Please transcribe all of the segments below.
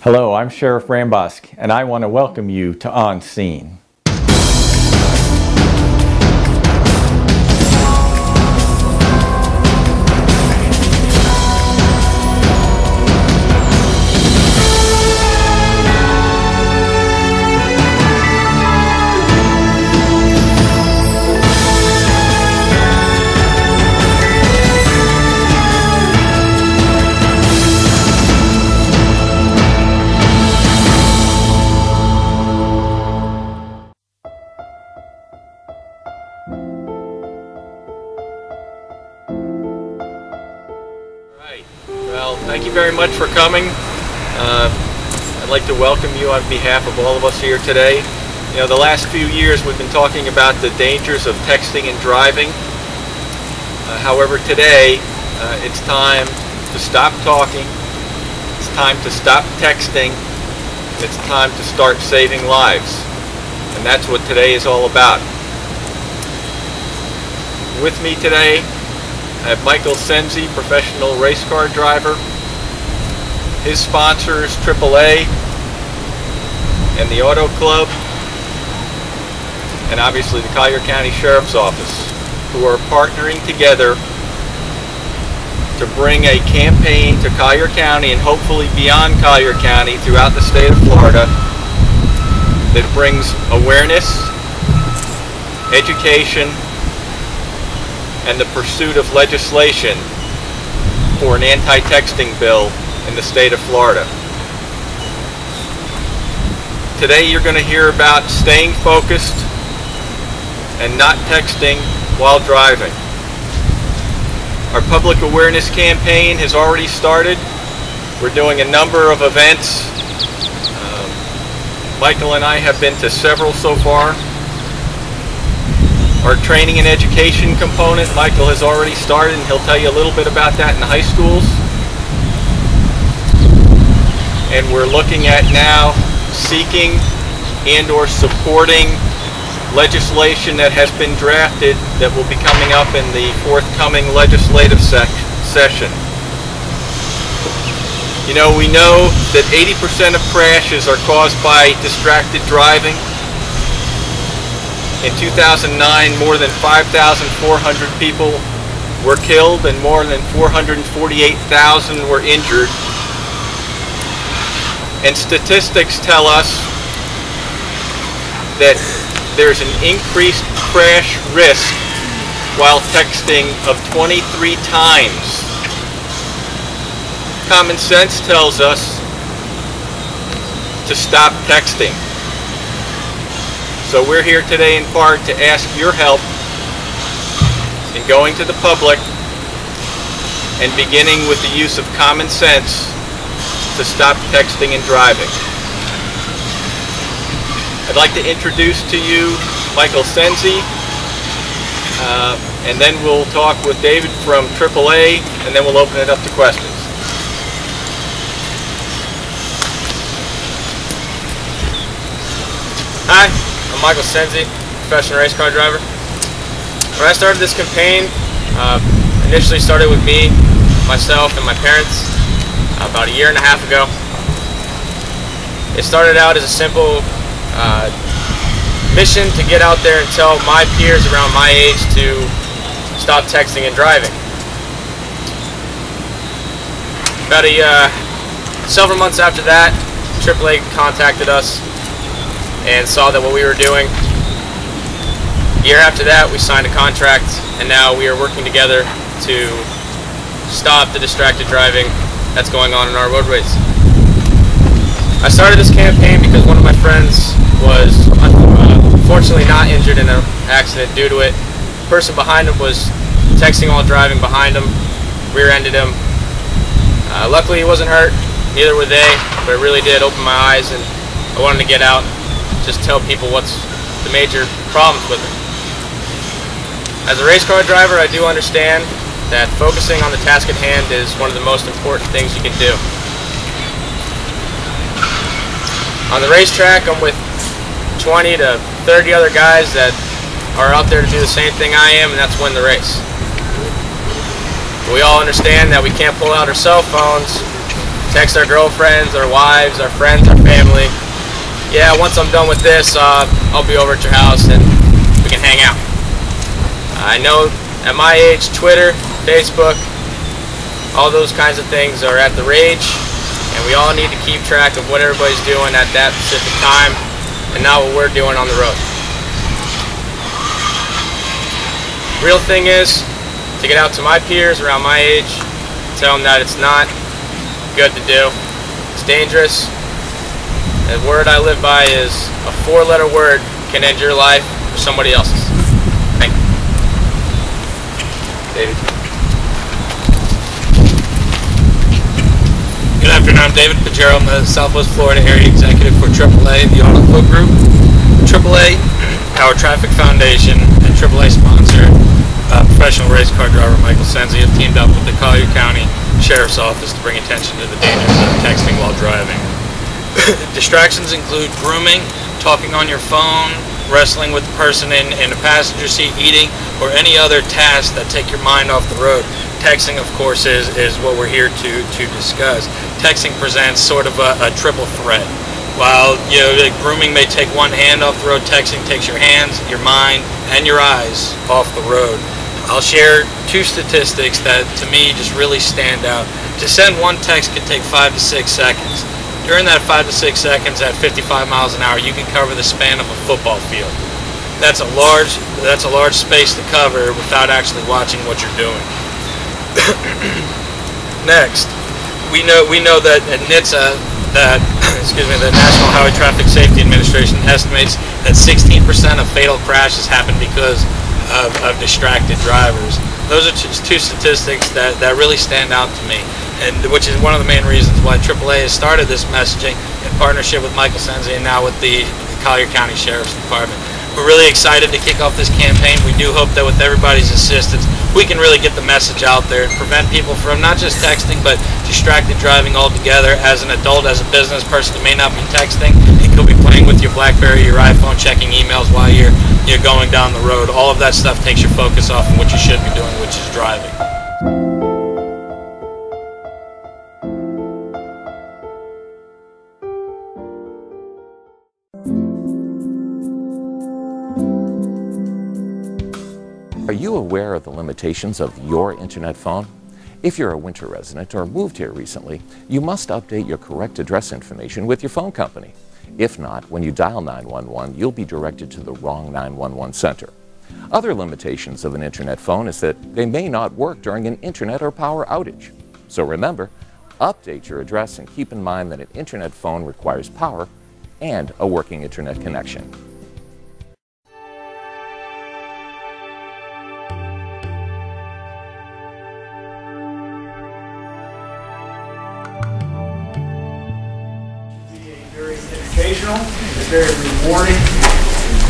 Hello, I'm Sheriff Rambosk, and I want to welcome you to On Scene. Well, thank you very much for coming. I'd like to welcome you on behalf of all of us here today. You know, the last few years we've been talking about the dangers of texting and driving. However, today it's time to stop talking, it's time to stop texting, and it's time to start saving lives. And that's what today is all about. With me today, I have Michael Senzi, professional race car driver. His sponsors, AAA and the Auto Club, and obviously the Collier County Sheriff's Office, who are partnering together to bring a campaign to Collier County and hopefully beyond Collier County throughout the state of Florida that brings awareness, education, and the pursuit of legislation for an anti-texting bill in the state of Florida. Today you're going to hear about staying focused and not texting while driving. Our public awareness campaign has already started. We're doing a number of events. Michael and I have been to several so far. Our training and education component, Michael has already started, and he'll tell you a little bit about that in the high schools. And we're looking at now seeking and or supporting legislation that has been drafted that will be coming up in the forthcoming legislative session. You know, we know that 80% of crashes are caused by distracted driving. In 2009, more than 5,400 people were killed and more than 448,000 were injured. And statistics tell us that there's an increased crash risk while texting of 23 times. Common sense tells us to stop texting. So we're here today in part to ask your help in going to the public and beginning with the use of common sense to stop texting and driving. I'd like to introduce to you Michael Senzi, and then we'll talk with David from AAA, and then we'll open it up to questions. Hi. I'm Michael Senzi, professional race car driver. When I started this campaign, initially started with me, myself, and my parents about a year and a half ago. It started out as a simple mission to get out there and tell my peers around my age to stop texting and driving. About several months after that, AAA contacted us and saw that what we were doing. A year after that, we signed a contract, and now we are working together to stop the distracted driving that's going on in our roadways. I started this campaign because one of my friends was unfortunately not injured in an accident due to it. The person behind him was texting while driving behind him, rear-ended him. Luckily he wasn't hurt, neither were they, but it really did open my eyes, and I wanted to get out, just tell people what's the major problems with it. As a race car driver, I do understand that focusing on the task at hand is one of the most important things you can do. On the racetrack, I'm with 20 to 30 other guys that are out there to do the same thing I am, and that's win the race. We all understand that we can't pull out our cell phones text our girlfriends, our wives, our friends, our family. Yeah, once I'm done with this, I'll be over at your house and we can hang out. I know at my age, Twitter, Facebook, all those kinds of things are at the rage, and we all need to keep track of what everybody's doing at that specific time and not what we're doing on the road. Real thing is to get out to my peers around my age, tell them that it's not good to do. It's dangerous. The word I live by is a 4-letter word can end your life or somebody else's. Thank you. David. Good afternoon, I'm David Pajero. I'm the Southwest Florida Area Executive for AAA, the Auto Club Group. AAA, our Traffic Foundation, and AAA sponsor, professional race car driver Michael Senzi have teamed up with the Collier County Sheriff's Office to bring attention to the dangers of texting while driving. Distractions include grooming, talking on your phone, wrestling with the person in a passenger seat, eating, or any other tasks that take your mind off the road. Texting, of course, is what we're here to discuss. Texting presents sort of a triple threat. While grooming may take one hand off the road, texting takes your hands, your mind, and your eyes off the road. I'll share 2 statistics that to me just really stand out. To send one text can take 5 to 6 seconds. During that 5 to 6 seconds at 55 miles an hour, you can cover the span of a football field. That's a large space to cover without actually watching what you're doing. Next, we know that at NHTSA, the National Highway Traffic Safety Administration estimates that 16% of fatal crashes happen because of distracted drivers. Those are 2 statistics that really stand out to me, and which is one of the main reasons why AAA has started this messaging in partnership with Michael Senzi and now with the Collier County Sheriff's Department. We're really excited to kick off this campaign. We do hope that with everybody's assistance, we can really get the message out there and prevent people from not just texting, but distracted driving altogether. As an adult, as a business person, you may not be texting. You could be playing with your BlackBerry, your iPhone, checking emails while you're going down the road. All of that stuff takes your focus off of what you should be doing, which is driving. Are you aware of the limitations of your internet phone? If you're a winter resident or moved here recently, you must update your correct address information with your phone company. If not, when you dial 911, you'll be directed to the wrong 911 center. Other limitations of an internet phone is that they may not work during an internet or power outage. So remember, update your address and keep in mind that an internet phone requires power and a working internet connection. Very educational, it's very rewarding,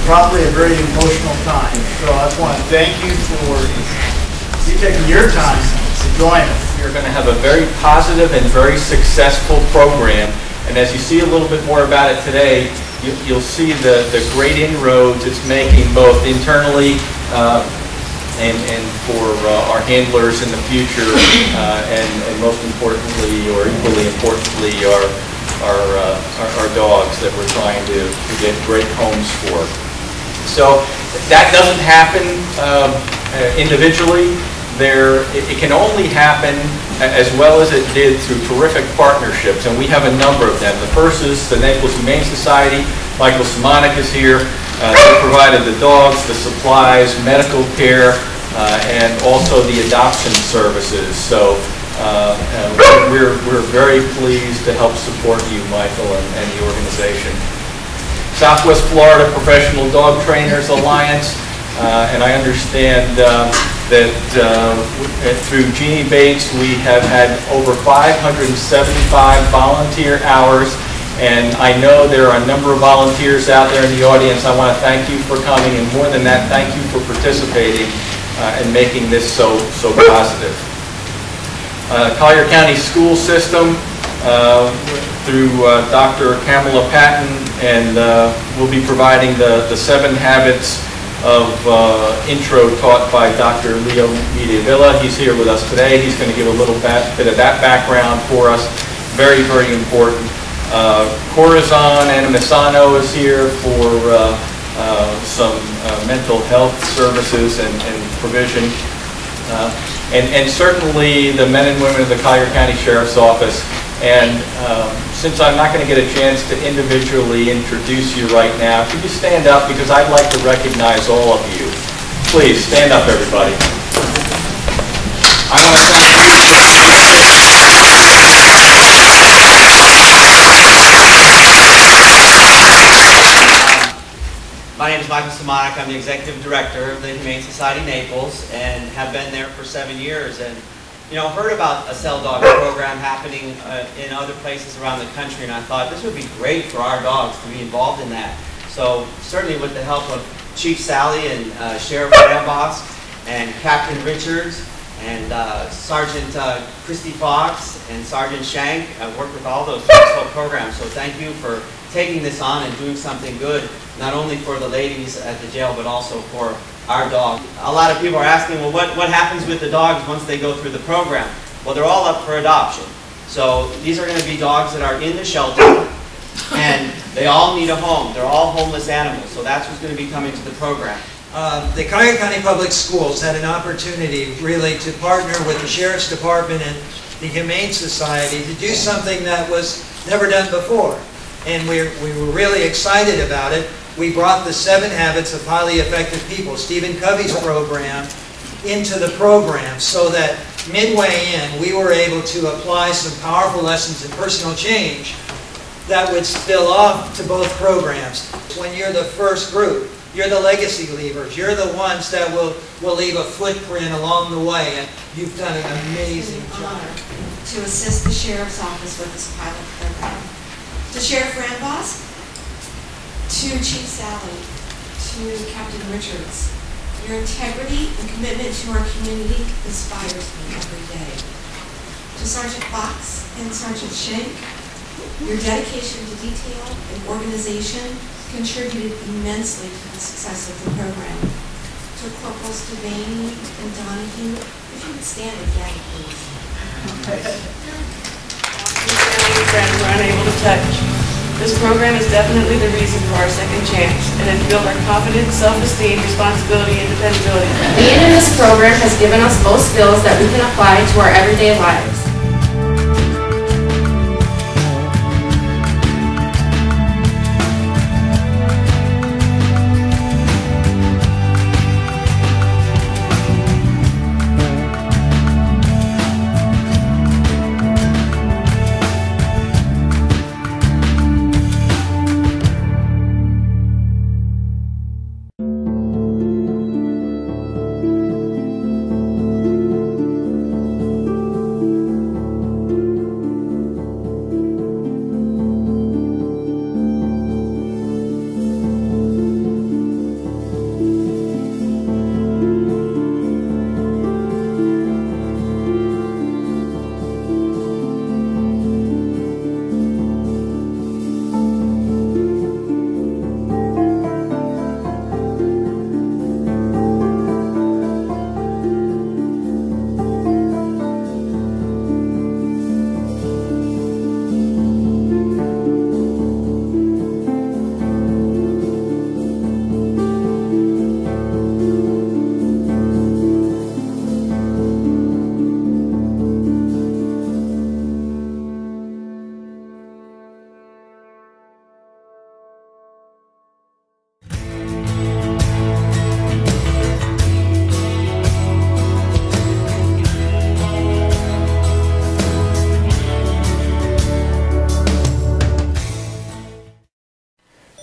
probably a very emotional time. So I just want to thank you for you taking your time to join us. You're going to have a very positive and very successful program, and as you see a little bit more about it today, you'll see the great inroads it's making both internally and for our handlers in the future, and most importantly, or equally importantly, our dogs that we're trying to get great homes for. So that doesn't happen individually. It can only happen as well as it did through terrific partnerships, and we have a number of them. The first is the Naples Humane Society. Michael Simonik is here. They provided the dogs, the supplies, medical care, and also the adoption services. So we're very pleased to help support you, Michael, and the organization. Southwest Florida Professional Dog Trainers Alliance, and I understand that through Jeannie Bates we have had over 575 volunteer hours, and I know there are a number of volunteers out there in the audience. I want to thank you for coming, and more than that, thank you for participating and making this so positive. Collier County School System through Dr. Kamala Patton, and we'll be providing the 7 habits of intro taught by Dr. Leo Mediavilla. He's here with us today. He's going to give a little bit of that background for us. very, very important. Corazon and Misano is here for some mental health services and provision. And certainly the men and women of the Collier County Sheriff's Office. And since I'm not going to get a chance to individually introduce you right now, could you stand up, because I'd like to recognize all of you. Please, stand up, everybody. I want to thank you My name is Michael Samanek. I'm the Executive Director of the Humane Society Naples and have been there for 7 years. And heard about a cell dog program happening in other places around the country, and I thought this would be great for our dogs to be involved in that. So certainly with the help of Chief Sally and Sheriff Rambosk and Captain Richards and Sergeant Christy Fox and Sergeant Shank, I've worked with all those for this whole program. So thank you for taking this on and doing something good, not only for the ladies at the jail, but also for our dog. A lot of people are asking, well, what happens with the dogs once they go through the program? Well, they're all up for adoption. So these are going to be dogs that are in the shelter, and they all need a home. They're all homeless animals, so that's what's going to be coming to the program. The Collier County Public Schools had an opportunity really to partner with the Sheriff's Department and the Humane Society to do something that was never done before. And we were really excited about it. We brought the 7 Habits of Highly Effective People, Stephen Covey's program, into the program so that midway in we were able to apply some powerful lessons in personal change that would spill off to both programs. When you're the first group, you're the legacy leavers. You're the ones that will leave a footprint along the way, and you've done an amazing job. To assist the Sheriff's Office with this pilot program. To Sheriff Rambosk, to Chief Sally, to Captain Richards, your integrity and commitment to our community inspires me every day. To Sergeant Fox and Sergeant Shank, your dedication to detail and organization contributed immensely to the success of the program. To Corporals Devaney and Donahue, if you would stand again, please. Family and friends were unable to touch. This program is definitely the reason for our second chance, and has built our confidence, self-esteem, responsibility, and dependability. Being in this program has given us both skills that we can apply to our everyday lives.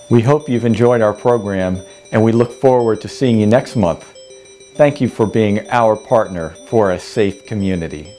We hope you've enjoyed our program, and we look forward to seeing you next month. Thank you for being our partner for a safe community.